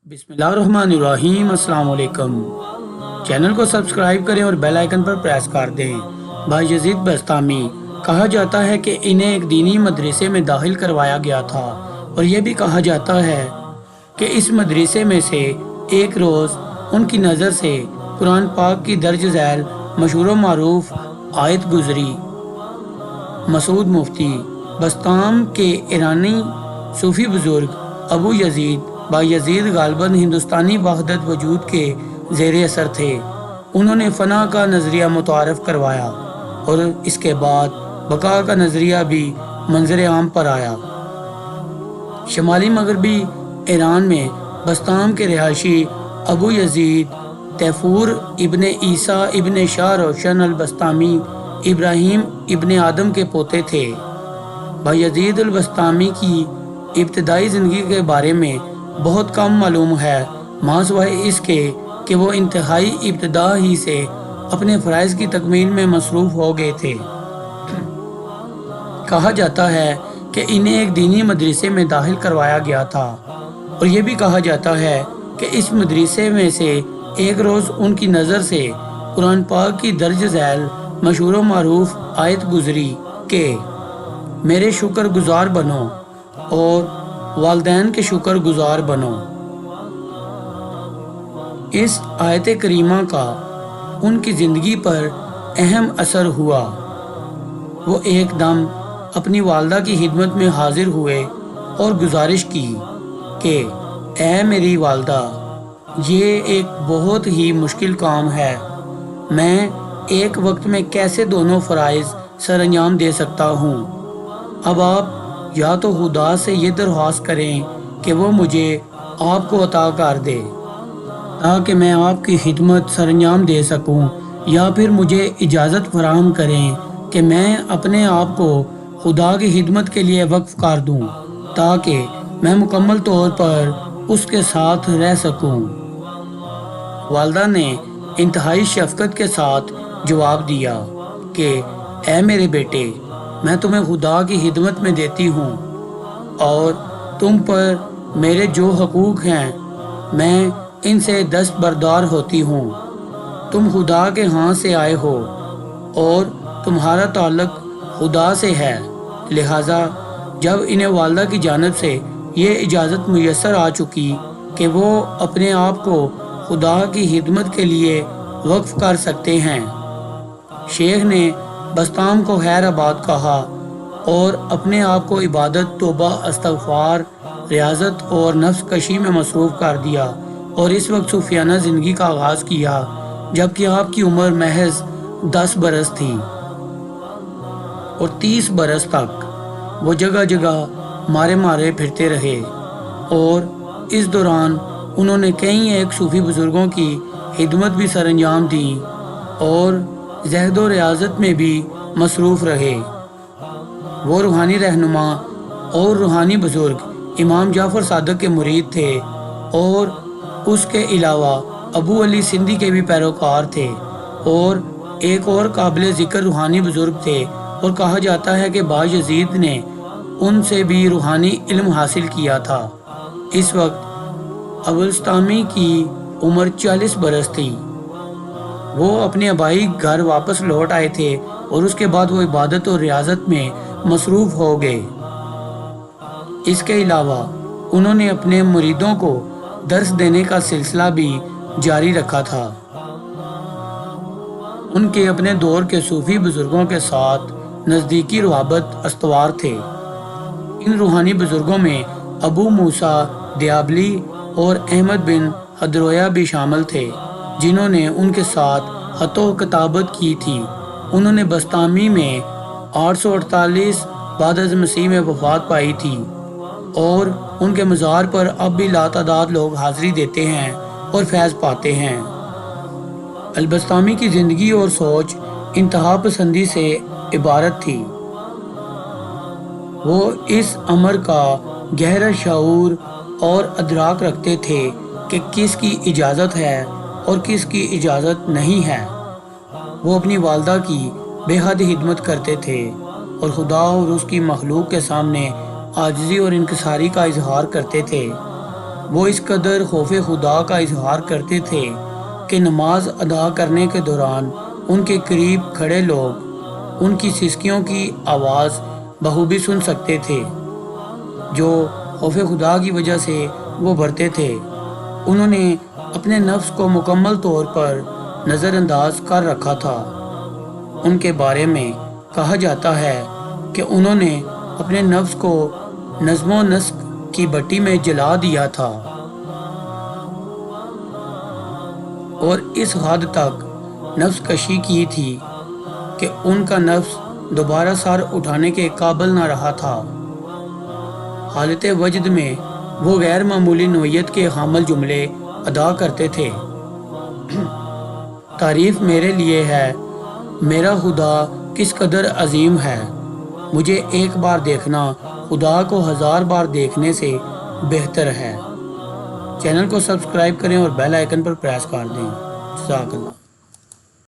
बिस्मिल्लाहिर्रहमानिर्रहीम। अस्सलाम वालेकुम। चैनल को सब्सक्राइब करें और बेल आइकन पर प्रेस कर दें। भाई यजीद बस्तामी, कहा जाता है कि इन्हें एक दीनी मदरसे में दाखिल करवाया गया था और यह भी कहा जाता है कि इस मदरसे में से एक रोज़ उनकी नज़र से कुरान पाक की दर्ज झैल मशहूर व मारूफ आयत गुजरी। मसूद मुफ्ती बस्ताम के ईरानी सूफ़ी बुज़ुर्ग अबू यजीद बायजीद गालिबन हिंदुस्तानी वहदत वजूद के ज़ेर असर थे। उन्होंने फ़ना का नज़रिया मुतारफ़ करवाया और इसके बाद बका का नज़रिया भी मंजर आम पर आया। शमाली मगरबी ईरान में बस्ताम के रिहायशी अबू यजीद तैफूर इब्ने ईसा इब्ने शाह रोशन अल बस्तामी इब्राहिम इब्ने आदम के पोते थे। बायजीद अल बस्तामी की इब्तदाई ज़िंदगी के बारे में बहुत कम मालूम है, मासवाए इसके कि वो इंतहाई इब्तदा ही से अपने फ़राइज़ की तकमील में मसरूफ़ हो गए थे। कहा जाता है कि इन्हें एक दीनी मदरसे में दाखिल करवाया गया था और ये भी कहा जाता है कि इस मदरसे में से एक रोज़ उनकी नज़र से कुरान पाक की दर्ज झैल मशहूर व मारूफ आयत गुजरी कि मेरे शुक्र गुज़ार बनो और वालदैन के शुक्र गुज़ार बनो। इस आयत करीमा का उनकी ज़िंदगी पर अहम असर हुआ। वो एकदम अपनी वालदा की खिदमत में हाजिर हुए और गुजारिश की कि ऐ मेरी वालदा, ये एक बहुत ही मुश्किल काम है। मैं एक वक्त में कैसे दोनों फ़राइज़ सर अंजाम दे सकता हूँ। अब आप या तो खुदा से ये दरख्वास्त करें कि वो मुझे आपको अता कर दे ताकि मैं आपकी खिदमत सर अंजाम दे सकूं, या फिर मुझे इजाज़त फराहम करें कि मैं अपने आप को खुदा की खिदमत के लिए वक्फ कर दूं ताकि मैं मुकम्मल तौर पर उसके साथ रह सकूं। वालदा ने इंतहाई शफ़क़त के साथ जवाब दिया कि ऐ मेरे बेटे, मैं तुम्हें खुदा की खिदमत में देती हूँ और तुम पर मेरे जो हकूक़ हैं मैं इनसे दस्तबरदार होती हूँ। तुम खुदा के हाथ से आए हो और तुम्हारा ताल्लुक़ खुदा से है, लिहाजा जब इन्हें वालदा की जानिब से ये इजाज़त मुयस्सर आ चुकी कि वो अपने आप को खुदा की खिदमत के लिए वक्फ कर सकते हैं, शेख ने बस्ताम को खैर आबाद कहा और अपने आप को इबादत, तौबा, इस्तग़फ़ार, रियाज़त और नफ्स कशी में मसरूफ़ कर दिया और इस वक्त सूफियाना ज़िंदगी का आगाज़ किया, जबकि आपकी उम्र महज 10 बरस थी और 30 बरस तक वो जगह जगह मारे मारे फिरते रहे और इस दौरान उन्होंने कई एक सूफ़ी बुज़ुर्गों की खिदमत भी सर अंजाम दी और ज़हद व रियाज़त में भी मसरूफ़ रहे। वो रूहानी रहनुमा और रूहानी बुज़ुर्ग इमाम जाफ़र सादक के मुरीद थे और उसके अलावा अबू अली सिंधी के भी पैरोकार थे और एक और काबिल ज़िक्र रूहानी बुज़ुर्ग थे और कहा जाता है कि बायजीद ने उनसे भी रूहानी इल्म हासिल किया था। इस वक्त अबुलस्तामी की उम्र 40 बरस थी। वो अपने आबाई घर वापस लौट आए थे और उसके बाद वो इबादत और रियाज़त में मसरूफ़ हो गए। इसके अलावा उन्होंने अपने मुरीदों को दर्स देने का सिलसिला भी जारी रखा था। उनके अपने दौर के सूफ़ी बुज़ुर्गों के साथ नज़दीकी रुहाबत अस्तवार थे। इन रूहानी बुज़ुर्गों में अबू मूसा दियाबली और अहमद बिन हदरोया भी शामिल थे, जिन्होंने उनके साथ ख़तो किताबत की थी। उन्होंने बस्तामी में 848 बाद मसीह में वफ़ात पाई थी और उनके मज़ार पर अब भी लातादाद लोग हाज़री देते हैं और फैज़ पाते हैं। अलबस्तामी की ज़िंदगी और सोच इंतहा पसंदी से इबारत थी। वो इस अमर का गहरा शऊर और अदराक रखते थे कि किसकी इजाज़त है और किसकी इजाज़त नहीं है। वो अपनी वालदा की बेहद खिदमत करते थे और खुदा और उसकी मखलूक के सामने आजिज़ी और इनकिसारी का इजहार करते थे। وہ اس قدر خوف خدا کا اظہار کرتے تھے کہ نماز ادا کرنے کے دوران ان کے قریب کھڑے لوگ ان کی سسکیوں کی آواز بخوبی سن سکتے تھے، جو خوف خدا کی وجہ سے وہ بھرتے تھے۔ انہوں نے اپنے نفس کو مکمل طور پر نظر انداز کر رکھا تھا۔ ان کے بارے میں کہا جاتا ہے کہ انہوں نے اپنے نفس کو نظم و نسق کی بٹی میں جلا دیا تھا، اور اس حد تک نفس کشی کی تھی کہ ان کا نفس دوبارہ سر اٹھانے کے قابل نہ رہا تھا۔ حالت وجد میں وہ غیر معمولی نوعیت کے حامل جملے ادا کرتے تھے۔ تعریف میرے لیے ہے، میرا خدا کس قدر عظیم ہے، مجھے ایک بار دیکھنا خدا کو 1000 بار دیکھنے سے بہتر ہے۔ چینل کو سبسکرائب کریں اور بیل آئیکن پر پریس کر دیں۔ جزاک اللہ۔